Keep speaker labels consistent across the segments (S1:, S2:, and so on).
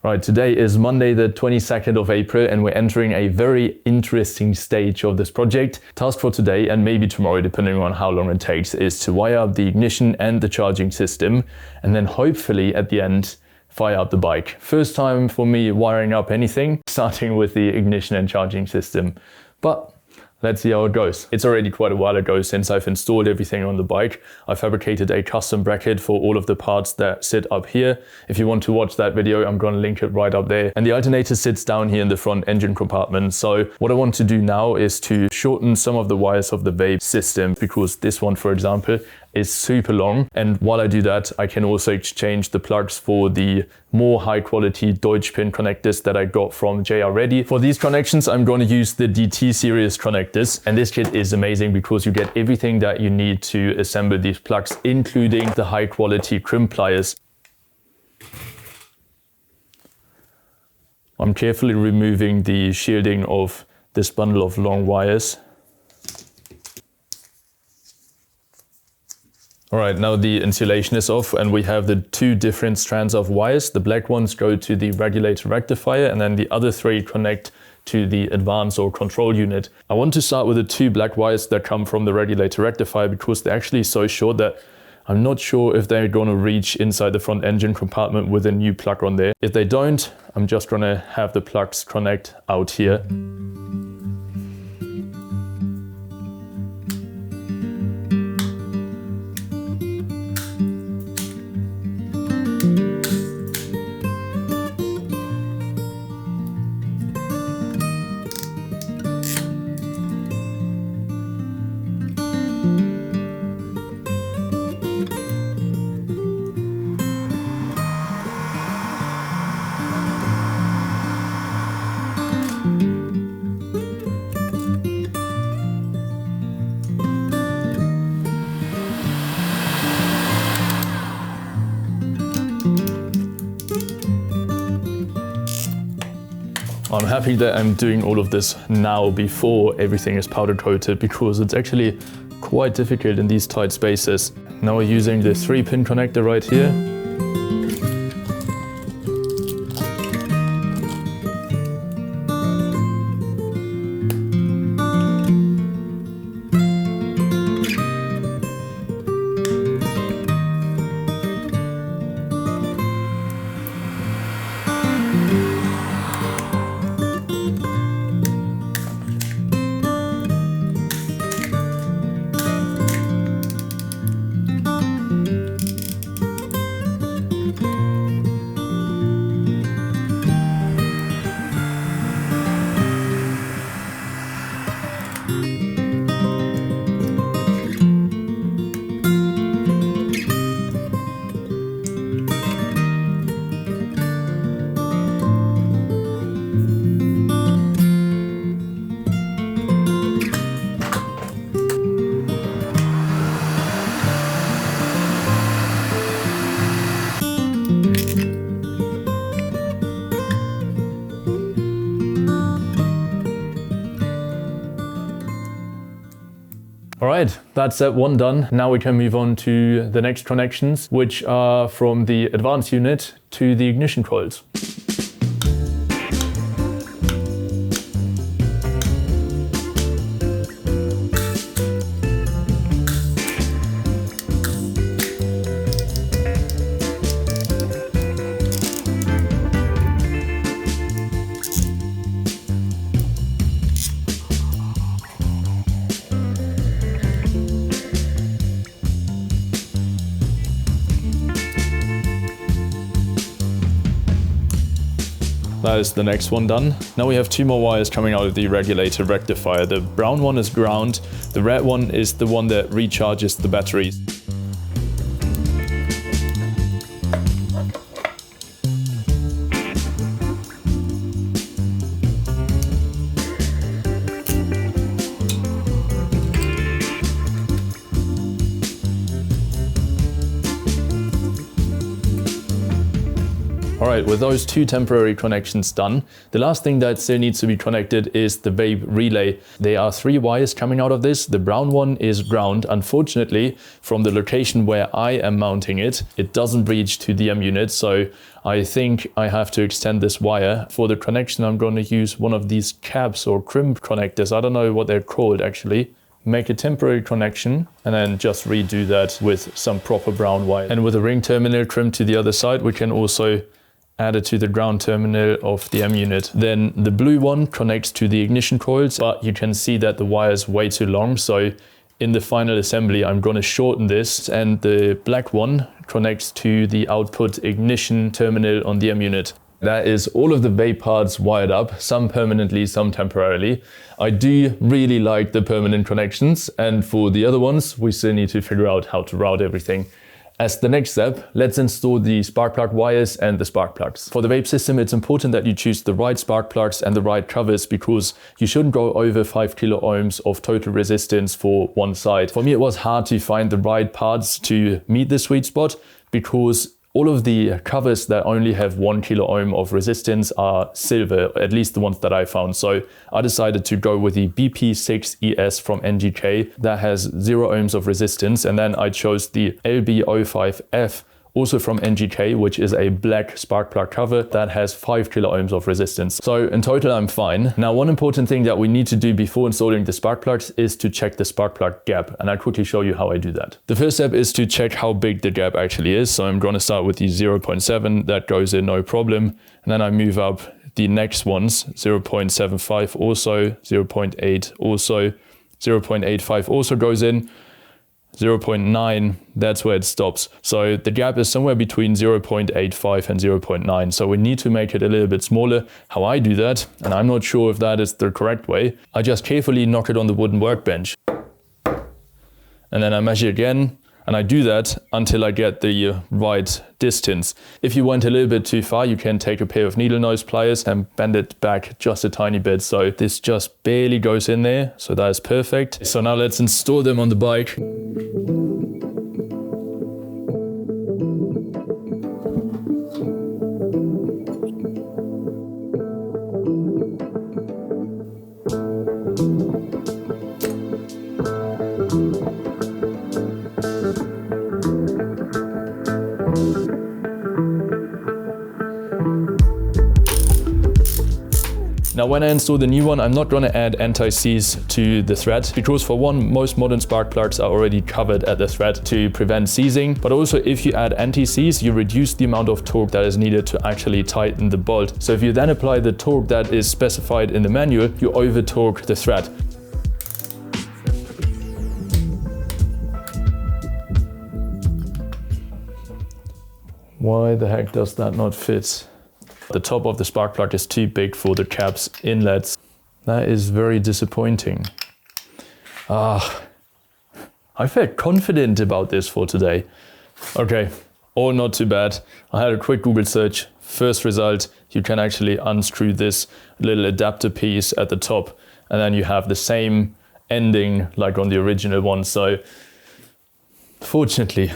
S1: Right, today is Monday the 22nd of April and we're entering a very interesting stage of this project. Task for today and maybe tomorrow, depending on how long it takes, is to wire up the ignition and the charging system, and then hopefully at the end fire up the bike. First time for me wiring up anything, starting with the ignition and charging system. But let's see how it goes. It's already quite a while ago since I've installed everything on the bike. I fabricated a custom bracket for all of the parts that sit up here. If you want to watch that video, I'm going to link it right up there. And the alternator sits down here in the front engine compartment. So what I want to do now is to shorten some of the wires of the VAPE system, because this one, for example, is super long. And while I do that, I can also exchange the plugs for the more high quality Deutsch pin connectors that I got from JR Ready. For these connections, I'm going to use the DT series connectors. And this kit is amazing because you get everything that you need to assemble these plugs, including the high quality crimp pliers. I'm carefully removing the shielding of this bundle of long wires. All right, now the insulation is off and we have the two different strands of wires. The black ones go to the regulator rectifier and then the other three connect to the advance or control unit. I want to start with the two black wires that come from the regulator rectifier because they're actually so short that I'm not sure if they're going to reach inside the front engine compartment with a new plug on there. If they don't, I'm just going to have the plugs connect out here. I'm happy that I'm doing all of this now before everything is powder coated, because it's actually quite difficult in these tight spaces. Now we're using the 3-pin connector right here. All right, that's that one done. Now we can move on to the next connections, which are from the advance unit to the ignition coils. That is the next one done. Now we have two more wires coming out of the regulator rectifier. The brown one is ground, the red one is the one that recharges the batteries. Alright, with those two temporary connections done, the last thing that still needs to be connected is the VAPE relay. There are 3 wires coming out of this. The brown one is ground. Unfortunately, from the location where I am mounting it, it doesn't reach to the M unit, so I think I have to extend this wire. For the connection, I'm going to use one of these caps or crimp connectors. I don't know what they're called actually. Make a temporary connection and then just redo that with some proper brown wire. And with a ring terminal crimped to the other side, we can also add it to the ground terminal of the M unit. Then the blue one connects to the ignition coils, but you can see that the wire is way too long. So in the final assembly, I'm going to shorten this, and the black one connects to the output ignition terminal on the M unit. That is all of the VAPE parts wired up, some permanently, some temporarily. I do really like the permanent connections, and for the other ones, we still need to figure out how to route everything. As the next step, let's install the spark plug wires and the spark plugs. For the VAPE system, it's important that you choose the right spark plugs and the right covers, because you shouldn't go over 5 kilo ohms of total resistance for one side. For me, it was hard to find the right parts to meet the sweet spot, because all of the covers that only have 1 kilo ohm of resistance are silver, at least the ones that I found. So I decided to go with the BP6ES from NGK that has 0 ohms of resistance. And then I chose the LB05F, also from NGK, which is a black spark plug cover that has 5 kilo ohms of resistance. So in total, I'm fine. Now, one important thing that we need to do before installing the spark plugs is to check the spark plug gap. And I'll quickly show you how I do that. The first step is to check how big the gap actually is. So I'm going to start with the 0.7, that goes in no problem. And then I move up the next ones, 0.75 also, 0.8 also, 0.85 also goes in. 0.9, that's where it stops. So the gap is somewhere between 0.85 and 0.9. So we need to make it a little bit smaller. How I do that, and I'm not sure if that is the correct way, I just carefully knock it on the wooden workbench. And then I measure again, and I do that until I get the right distance. If you went a little bit too far, you can take a pair of needle nose pliers and bend it back just a tiny bit. So this just barely goes in there. So that is perfect. So now let's install them on the bike. Now, when I install the new one, I'm not going to add anti-seize to the thread, because for one, most modern spark plugs are already covered at the thread to prevent seizing. But also, if you add anti-seize, you reduce the amount of torque that is needed to actually tighten the bolt. So if you then apply the torque that is specified in the manual, you over-torque the thread. Why the heck does that not fit? The top of the spark plug is too big for the cap's inlets. That is very disappointing. I felt confident about this for today. Okay, all not too bad. I had a quick Google search. First result, you can actually unscrew this little adapter piece at the top, and then you have the same ending like on the original one. So fortunately.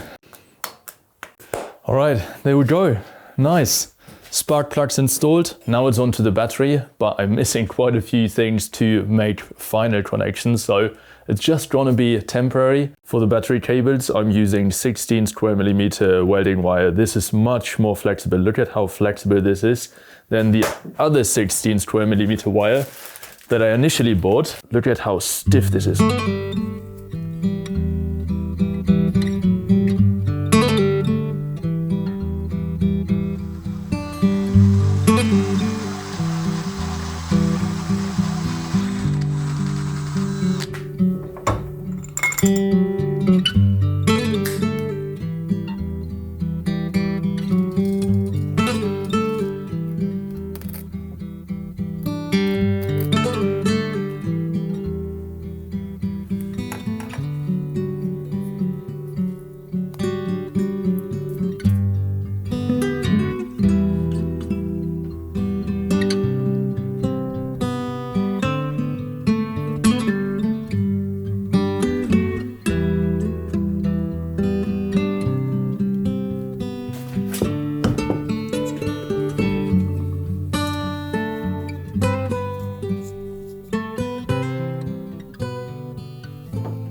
S1: All right, there we go. Nice. Spark plugs installed. Now it's onto the battery, but I'm missing quite a few things to make final connections. So it's just gonna be temporary. For the battery cables, I'm using 16 square millimeter welding wire. This is much more flexible. Look at how flexible this is than the other 16 square millimeter wire that I initially bought. Look at how stiff this is.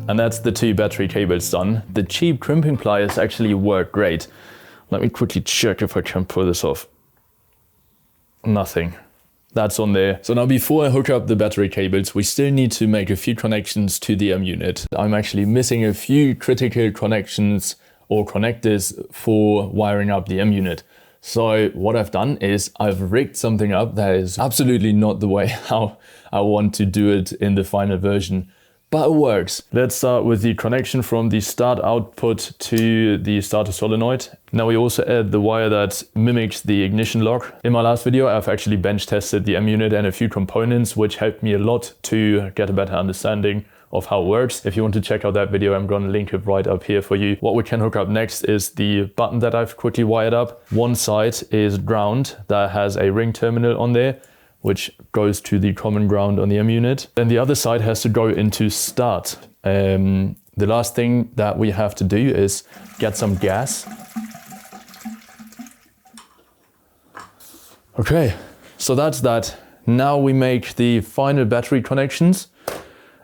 S1: And that's the 2 battery cables done. The cheap crimping pliers actually work great. Let me quickly check if I can pull this off. Nothing. That's on there. So now before I hook up the battery cables, we still need to make a few connections to the M unit. I'm actually missing a few critical connections or connectors for wiring up the M unit. So what I've done is I've rigged something up that is absolutely not the way how I want to do it in the final version, but it works. Let's start with the connection from the start output to the starter solenoid. Now we also add the wire that mimics the ignition lock. In my last video, I've actually bench tested the M unit and a few components, which helped me a lot to get a better understanding of how it works. If you want to check out that video, I'm going to link it right up here for you. What we can hook up next is the button that I've quickly wired up. One side is ground that has a ring terminal on there, which goes to the common ground on the M unit. Then the other side has to go into start. The last thing that we have to do is get some gas. Okay, so that's that. Now we make the final battery connections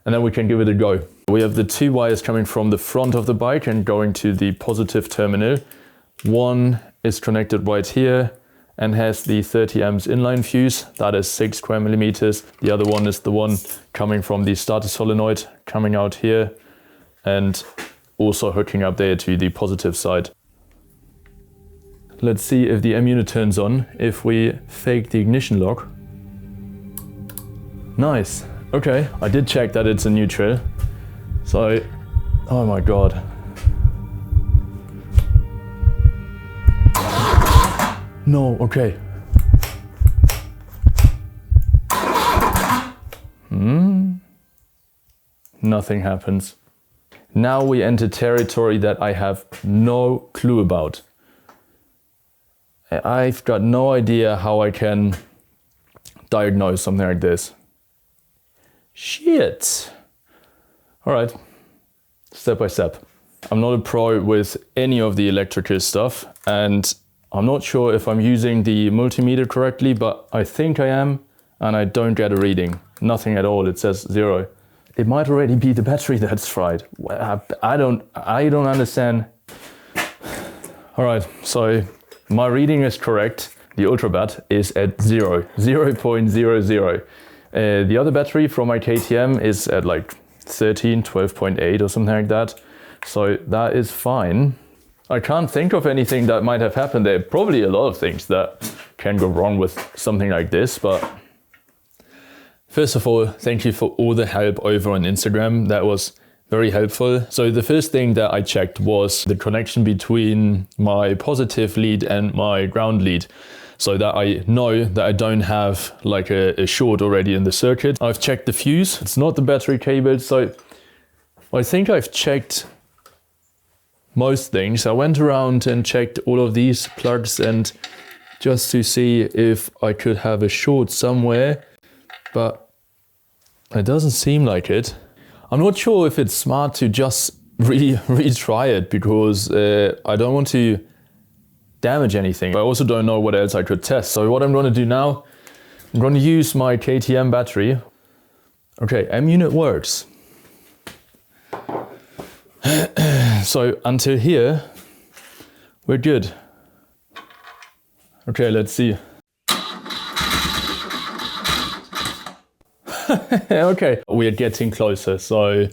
S1: and then we can give it a go. We have the 2 wires coming from the front of the bike and going to the positive terminal. One is connected right here and has the 30 amps inline fuse, that is 6 square millimeters. The other one is the one coming from the starter solenoid, coming out here and also hooking up there to the positive side. Let's see if the M unit turns on if we fake the ignition lock. Nice, okay, I did check that it's a neutral. So, oh my God. No, okay. Nothing happens. Now we enter territory that I have no clue about. I've got no idea how I can diagnose something like this. Shit. All right, step by step. I'm not a pro with any of the electrical stuff, and I'm not sure if I'm using the multimeter correctly, but I think I am, and I don't get a reading. Nothing at all, it says 0. It might already be the battery that's fried. I don't understand. All right, so my reading is correct. The Ultrabat is at 0.00. The other battery from my KTM is at like 13, 12.8 or something like that. So that is fine. I can't think of anything that might have happened there. Probably a lot of things that can go wrong with something like this, but first of all, thank you for all the help over on Instagram. That was very helpful. So the first thing that I checked was the connection between my positive lead and my ground lead, so that I know that I don't have like a short already in the circuit. I've checked the fuse. It's not the battery cable, so I think I've checked most things. I went around and checked all of these plugs and just to see if I could have a short somewhere, but it doesn't seem like it. I'm not sure if it's smart to just retry it because I don't want to damage anything. I also don't know what else I could test. So what I'm going to do now, I'm going to use my KTM battery. Okay, M unit works. So until here, we're good. Okay, let's see. Okay, we are getting closer, so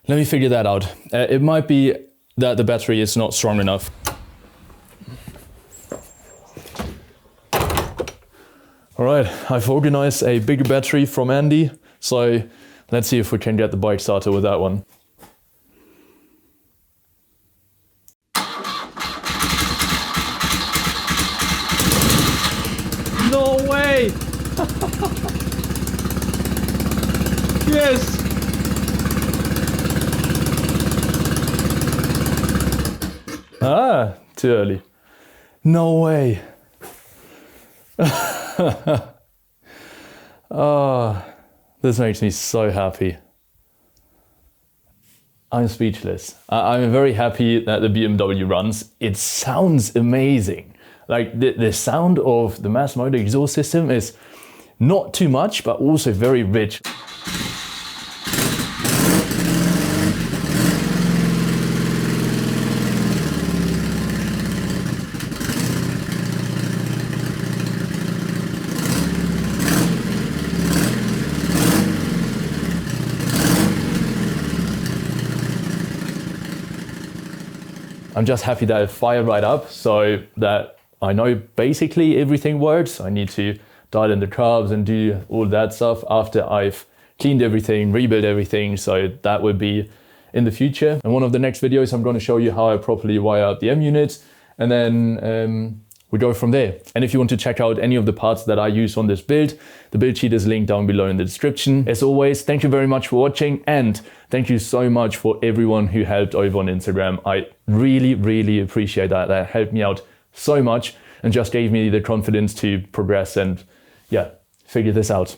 S1: let me figure that out. It might be that the battery is not strong enough. All right, I've organized a bigger battery from Andy, so let's see if we can get the bike started with that one. No way! Yes! Ah, too early. No way! Oh, this makes me so happy. I'm speechless. I'm very happy that the BMW runs. It sounds amazing. Like the sound of the mass motor exhaust system is not too much, but also very rich. I'm just happy that it fired right up, so that I know basically everything works. I need to dial in the carbs and do all that stuff after I've cleaned everything, rebuilt everything, so that would be in the future. And one of the next videos, I'm going to show you how I properly wire up the M unit, and then we go from there. And if you want to check out any of the parts that I use on this build, the build sheet is linked down below in the description. As always, thank you very much for watching, and thank you so much for everyone who helped over on Instagram. I really, really appreciate that. That helped me out so much and just gave me the confidence to progress and, yeah, figure this out.